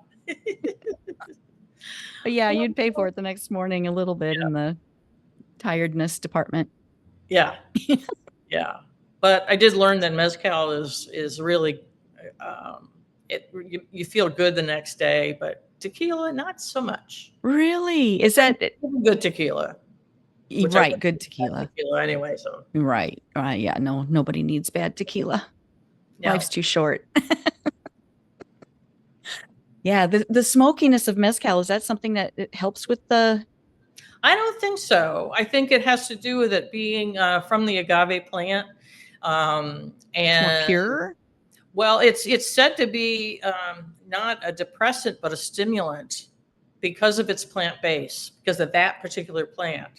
But yeah, you'd pay for it the next morning a little bit in the tiredness department. Yeah. Yeah. But I did learn that mezcal is really, you feel good the next day, but tequila, not so much. Really? Is that good tequila? Right, good tequila. Anyway, so. Right. Yeah, no, nobody needs bad tequila. No. Life's too short. Yeah, the smokiness of mezcal, is that something that it helps with the? I don't think so. I think it has to do with it being from the agave plant. And more pure? Well, it's said to be not a depressant, but a stimulant because of its plant base, because of that particular plant.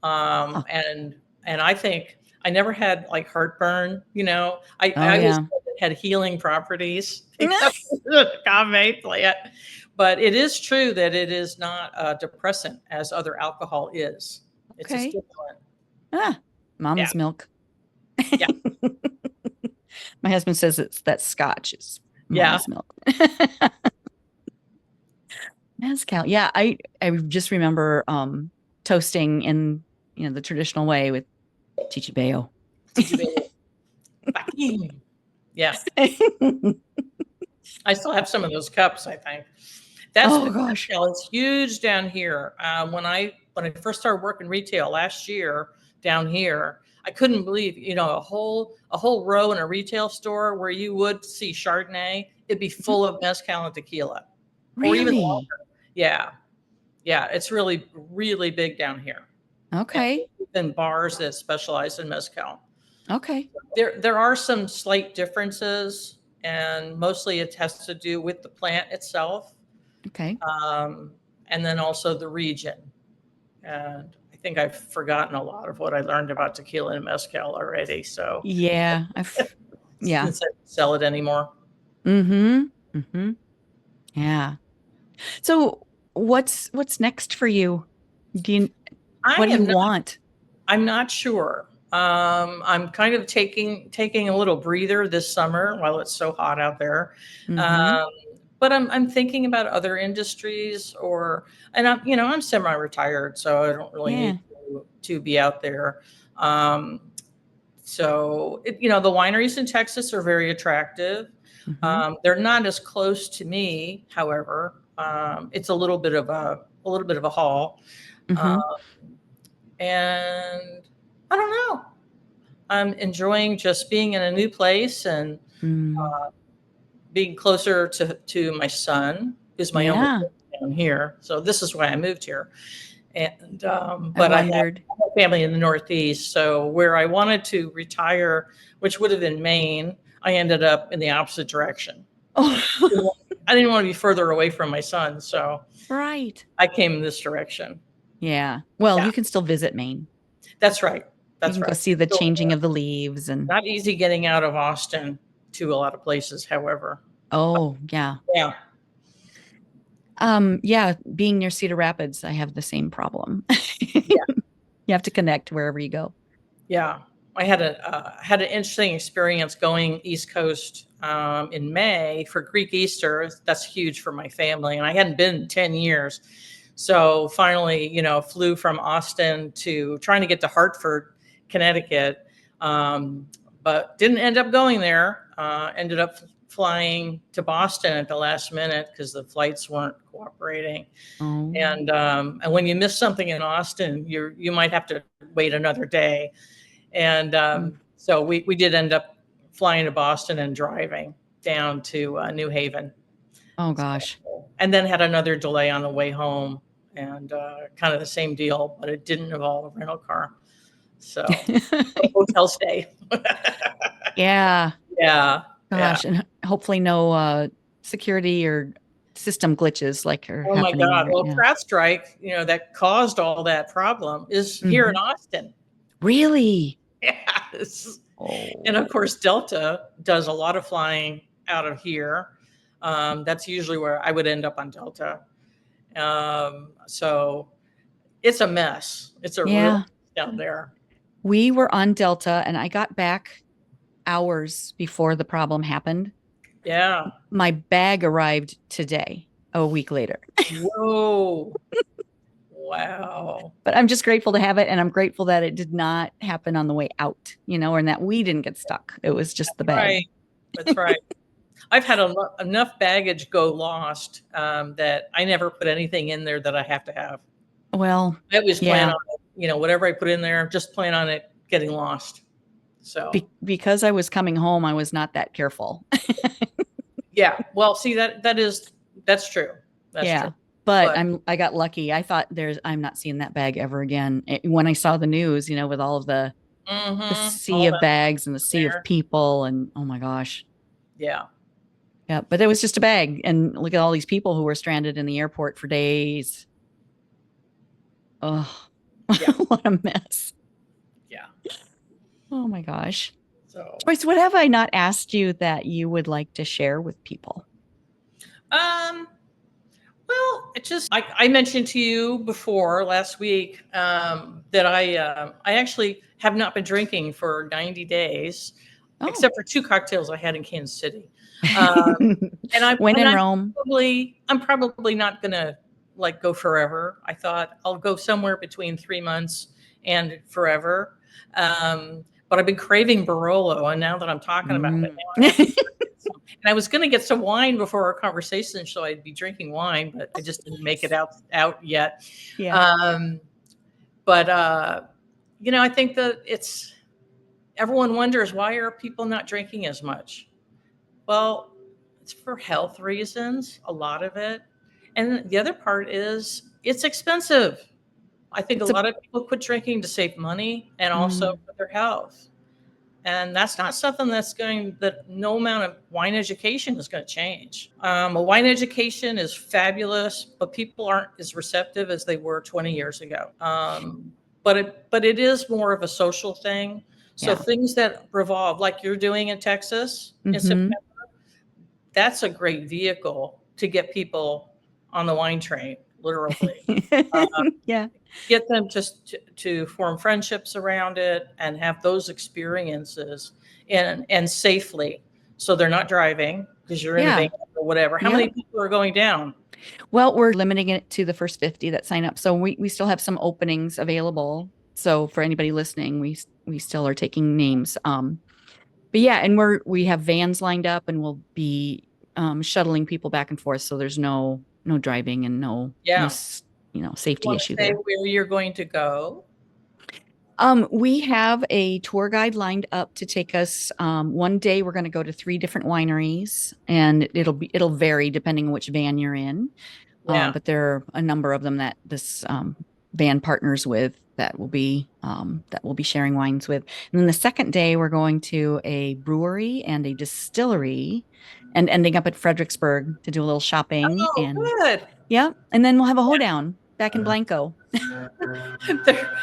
And I think I never had like heartburn, I always had healing properties because of the agave plant. But it is true that it is not a depressant as other alcohol is. It's a stimulant. Mama's milk. Yeah. My husband says that Scotch is mama's milk. Mezcal. Yeah, I just remember toasting in the traditional way with Chichibeo. Yeah. I still have some of those cups, I think. Gosh. It's huge down here. When I first started working retail last year down here, I couldn't believe, a whole row in a retail store where you would see Chardonnay, it'd be full of mezcal and tequila. Really? Or even longer. Yeah. Yeah. It's really, really big down here. Okay. And bars that specialize in mezcal. Okay. There are some slight differences, and mostly it has to do with the plant itself. Okay. And then also the region. And I think I've forgotten a lot of what I learned about tequila and mezcal already. So yeah, since I don't sell it anymore. Yeah. So what's next for you? What do you want? I'm not sure. I'm kind of taking a little breather this summer while it's so hot out there. But I'm thinking about other industries, and I'm semi-retired, so I don't really need to be out there. So the wineries in Texas are very attractive. They're not as close to me, however. It's a little bit of a haul. And I don't know. I'm enjoying just being in a new place and being closer to my son, who's my only down here. So this is why I moved here. And but I have family in the Northeast. So where I wanted to retire, which would have been Maine, I ended up in the opposite direction. I didn't want to be further away from my son, so Right. I came this direction. Yeah. Well, Yeah. you can still visit Maine. That's right. You That's can go right. see the Still changing of the leaves and not easy getting out of Austin to a lot of places, however. oh, yeah. Yeah. Yeah, being near Cedar Rapids, I have the same problem. Yeah. You have to connect wherever you go. Yeah. I had had an interesting experience going East Coast in May for Greek Easter. That's huge for my family, and I hadn't been in 10 years. So finally, flew from Austin to trying to get to Hartford, Connecticut, but didn't end up going there. Ended up flying to Boston at the last minute because the flights weren't cooperating. Oh. And when you miss something in Austin, you might have to wait another day. And so we did end up flying to Boston and driving down to New Haven. Oh gosh. So, and then had another delay on the way home, and kind of the same deal, but it didn't involve a rental car. So a hotel stay. Yeah. Yeah. Gosh, and hopefully no security or system glitches like are Oh my happening God. right Well, now. CrowdStrike, that caused all that problem is here in Austin. Really? Yes. Oh. And of course, Delta does a lot of flying out of here. That's usually where I would end up on Delta. So it's a mess. It's a real Yeah. mess down there. We were on Delta and I got back hours before the problem happened. Yeah. My bag arrived today, a week later. Whoa. Wow. But I'm just grateful to have it. And I'm grateful that it did not happen on the way out, and that we didn't get stuck. It was just the bag. Right. That's right. I've had enough baggage go lost that I never put anything in there that I have to have. Well, I always plan yeah. on it, whatever I put in there, just plan on it getting lost. So because I was coming home, I was not that careful. yeah. Well, see that's true. That's true. But I got lucky. I thought I'm not seeing that bag ever again. When I saw the news, with all of the sea of bags and the sea of people, and oh my gosh. Yeah. Yeah. But it was just a bag. And look at all these people who were stranded in the airport for days. Oh, yeah. What a mess. Yeah. Oh my gosh. So, Joyce, what have I not asked you that you would like to share with people? Well, I mentioned to you before last week that I actually have not been drinking for 90 days, except for 2 cocktails I had in Kansas City. And when in Rome, I'm probably not gonna go forever. I thought I'll go somewhere between 3 months and forever. But I've been craving Barolo, and now that I'm talking about it, and I was going to get some wine before our conversation, so I'd be drinking wine, but I just didn't make it out yet. Yeah. But I think that everyone wonders, why are people not drinking as much? Well, it's for health reasons, a lot of it, and the other part is it's expensive. I think a lot of people quit drinking to save money and also for their health. And that's not something that no amount of wine education is going to change. A wine education is fabulous, but people aren't as receptive as they were 20 years ago. But it is more of a social thing. So things that revolve, like you're doing in Texas in September, that's a great vehicle to get people on the wine train, literally. Get them just to form friendships around it and have those experiences and safely. So they're not driving because you're in a van or whatever. How many people are going down? Well, we're limiting it to the first 50 that sign up. So we still have some openings available. So for anybody listening, we still are taking names. But yeah, and we have vans lined up and we'll be shuttling people back and forth. So there's no driving and no safety issue there. Where you're going to go? We have a tour guide lined up to take us. One day we're going to go to 3 different wineries, and it'll vary depending on which van you're in. But there are a number of them that this band partners with that will be sharing wines with. And then the second day, we're going to a brewery and a distillery, and ending up at Fredericksburg to do a little shopping. Oh, And good. yeah, and then we'll have a hoedown back in Blanco.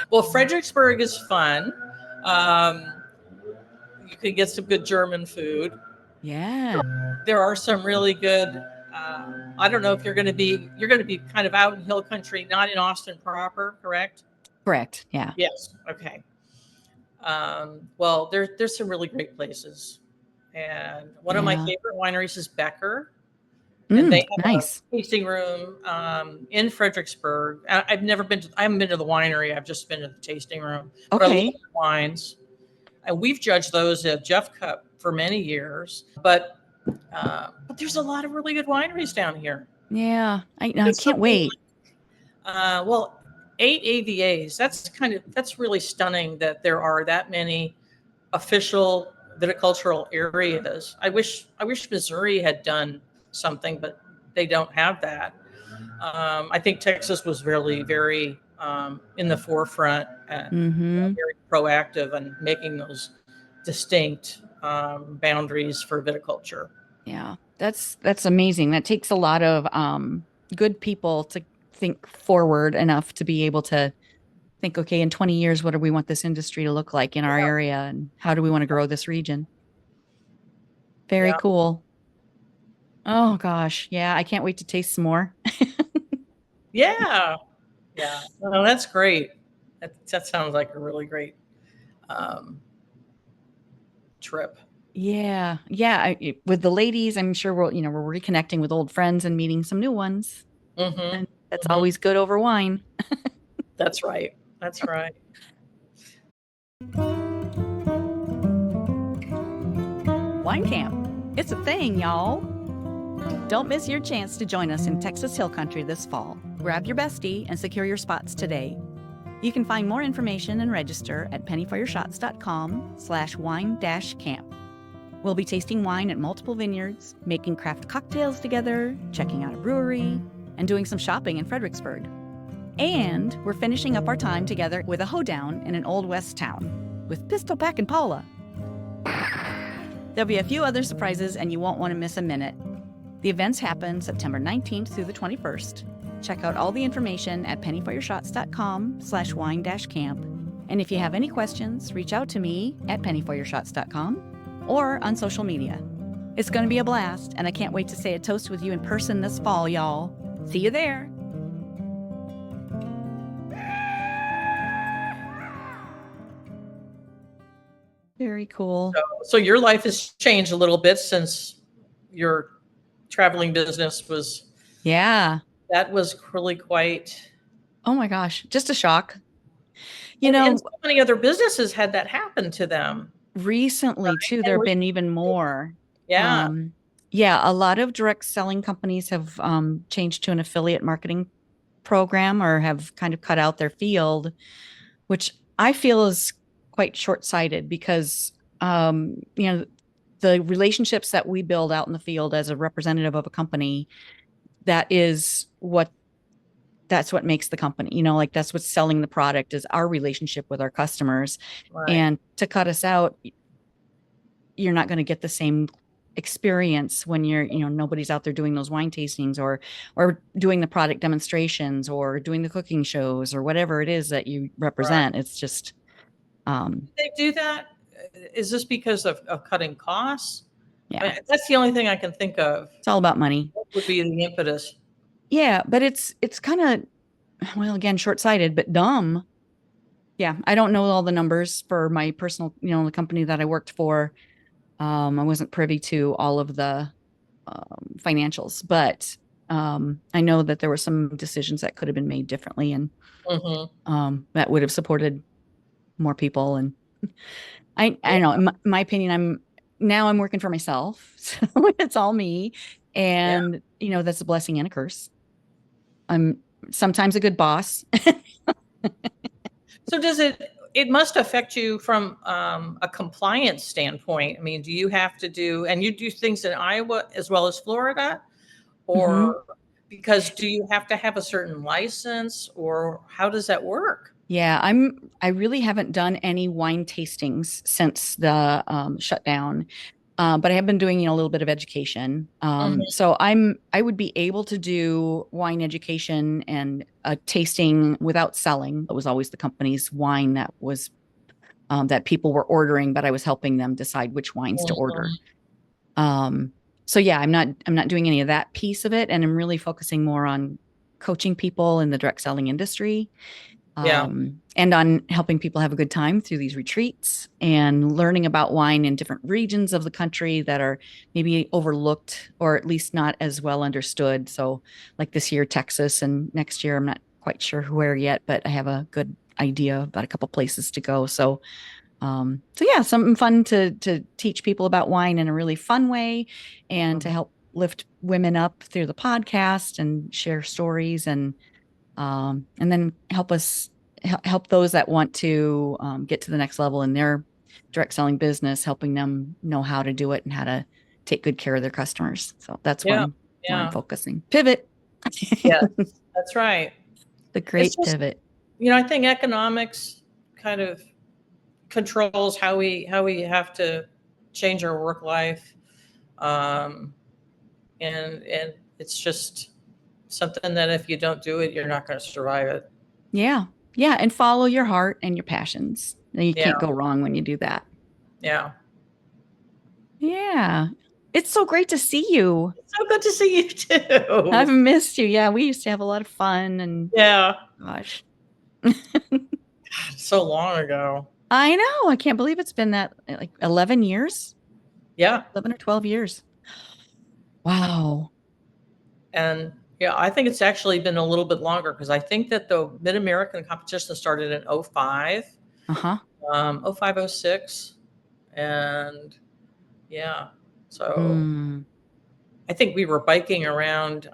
Well, Fredericksburg is fun. Um, you could get some good German food. Yeah, There are some really good. I don't know if you're going to be kind of out in hill country, not in Austin proper, correct? correct. Yeah, Yes. Okay. Well, there's some really great places, and one of my yeah. favorite wineries is Becker, and they have a Nice. tasting room in Fredericksburg. I've never been to. I haven't been to the winery. I've just been to the tasting room. But I love Okay. the wines, and we've judged those at Jeff Cup for many years. But there's a lot of really good wineries down here. Yeah, I It's can't something wait. well, 8 AVAs. That's really stunning that there are that many official viticultural areas. I wish Missouri had done something, but they don't have that. I think Texas was really very in the forefront and Mm-hmm. very proactive in making those distinct boundaries for viticulture. Yeah, that's amazing. That takes a lot of good people to think forward enough to be able to think, okay, in 20 years, what do we want this industry to look like in our Yeah, area, and how do we want to grow this region? Very yeah, cool. Oh gosh, yeah, I can't wait to taste some more. yeah, yeah. Oh, that's great. That sounds like a really great um, trip. Yeah, yeah. With the ladies, I'm sure we're reconnecting with old friends and meeting some new ones, Hmm. and that's Hmm. always good over wine. That's right. That's right. Wine camp, it's a thing, y'all. Don't miss your chance to join us in Texas Hill Country this fall. Grab your bestie and secure your spots today. You can find more information and register at pennyforyourshots.com/wine-camp. We'll be tasting wine at multiple vineyards, making craft cocktails together, checking out a brewery, and doing some shopping in Fredericksburg. And we're finishing up our time together with a hoedown in an Old West town with Pistol Pack and Paula. There'll be a few other surprises, and you won't want to miss a minute. The events happen September 19th through the 21st. Check out all the information at pennyforyourshots.com/wine-camp. And if you have any questions, reach out to me at pennyforyourshots.com or on social media. It's going to be a blast, and I can't wait to say a toast with you in person this fall, y'all. See you there. Very cool. So your life has changed a little bit since your traveling business was. Yeah. That was really quite. Oh my gosh, just a shock. And so many other businesses had that happen to them. Recently too, there have been even more. Yeah. Yeah, a lot of direct selling companies have changed to an affiliate marketing program or have kind of cut out their field, which I feel is quite short-sighted because the relationships that we build out in the field as a representative of a company, that's what makes the company, like that's what's selling the product, is our relationship with our customers. Right. And to cut us out, you're not going to get the same experience when nobody's out there doing those wine tastings or doing the product demonstrations or doing the cooking shows or whatever it is that you represent. Right. It's just they do that. Is this because of cutting costs? Yeah, I mean, that's the only thing I can think of. It's all about money. What would be the impetus? Yeah, but it's kind of, well, again, short-sighted, but dumb. Yeah, I don't know all the numbers for my personal, the company that I worked for. I wasn't privy to all of the financials, but I know that there were some decisions that could have been made differently, and that would have supported more people. And I know, in my opinion, I'm working for myself, so it's all me, and that's a blessing and a curse. I'm sometimes a good boss. So it must affect you from a compliance standpoint. I mean, do you have to do, and you do things in Iowa as well as Florida, or Because do you have to have a certain license, or how does that work? Yeah, I really haven't done any wine tastings since the shutdown. But I have been doing, a little bit of education. Mhm. So I would be able to do wine education and a tasting without selling. It was always the company's wine that people were ordering, but I was helping them decide which wines to order. Mhm. Um, so yeah, I'm not doing any of that piece of it, and I'm really focusing more on coaching people in the direct selling industry, Yeah, and on helping people have a good time through these retreats and learning about wine in different regions of the country that are maybe overlooked or at least not as well understood. So, like this year, Texas, and next year, I'm not quite sure where yet, but I have a good idea about a couple places to go. So yeah, something fun to teach people about wine in a really fun way, and to mhm. help lift women up through the podcast and share stories, and then help those that want to get to the next level in their direct selling business, helping them know how to do it and how to take good care of their customers. So that's Yeah, where I'm yeah. focusing. Pivot. Yes, that's right. The It's great just, pivot. I think economics kind of controls how we have to change our work life. Um, and it's just something that if you don't do it, you're not going to survive it. Yeah. Yeah. And follow your heart and your passions. You Yeah, can't go wrong when you do that. yeah. Yeah. It's so great to see you. It's so good to see you I've too. missed you. Yeah, we used to have a lot of fun, and Yeah, gosh. so long ago. I know. I can't believe it's been that like 11 years, Yeah, 11 or 12 years. Wow. and yeah, I think it's actually been a little bit longer because I think that the Mid American competition started in '05, Uh-huh. '05, '06, and yeah, so Mm. I think we were biking around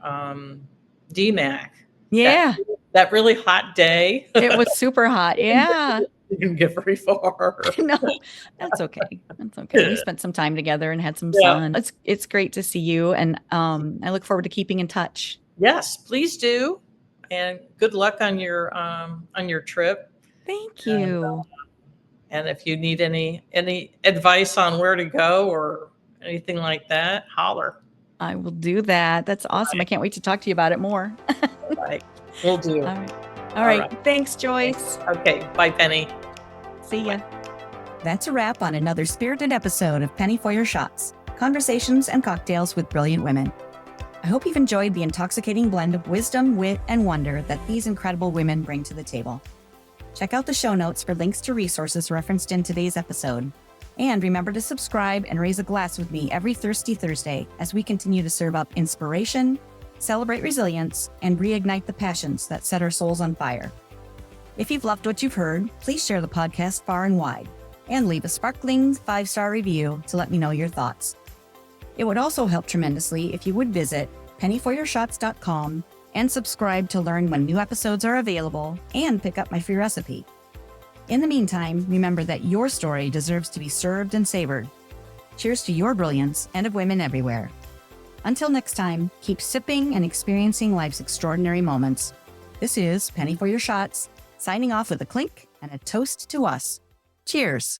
DMAC that Yeah, that really hot day. it was super hot. Yeah. We didn't get very far. No, that's okay. That's okay. We spent some time together and had some Yeah. sun. It's great to see you, and I look forward to keeping in touch. Yes, please do. And good luck on your trip. Thank And you. and if you need any advice on where to go or anything like that, holler. I will do that. That's awesome. I can't wait to talk to you about it more. All right. Will do. All right. All All right. right. Thanks, Joyce. Okay. Bye, Penny. See ya. That's a wrap on another spirited episode of Penny for Your Shots, conversations and cocktails with brilliant women. I hope you've enjoyed the intoxicating blend of wisdom, wit, and wonder that these incredible women bring to the table. Check out the show notes for links to resources referenced in today's episode. And remember to subscribe and raise a glass with me every Thirsty Thursday as we continue to serve up inspiration, celebrate resilience, and reignite the passions that set our souls on fire. If you've loved what you've heard, please share the podcast far and wide, and leave a sparkling 5-star review to let me know your thoughts. It would also help tremendously if you would visit pennyforyourshots.com and subscribe to learn when new episodes are available and pick up my free recipe. In the meantime, remember that your story deserves to be served and savored. Cheers to your brilliance and of women everywhere. Until next time, keep sipping and experiencing life's extraordinary moments. This is Penny for Your Shots, signing off with a clink and a toast to us. Cheers.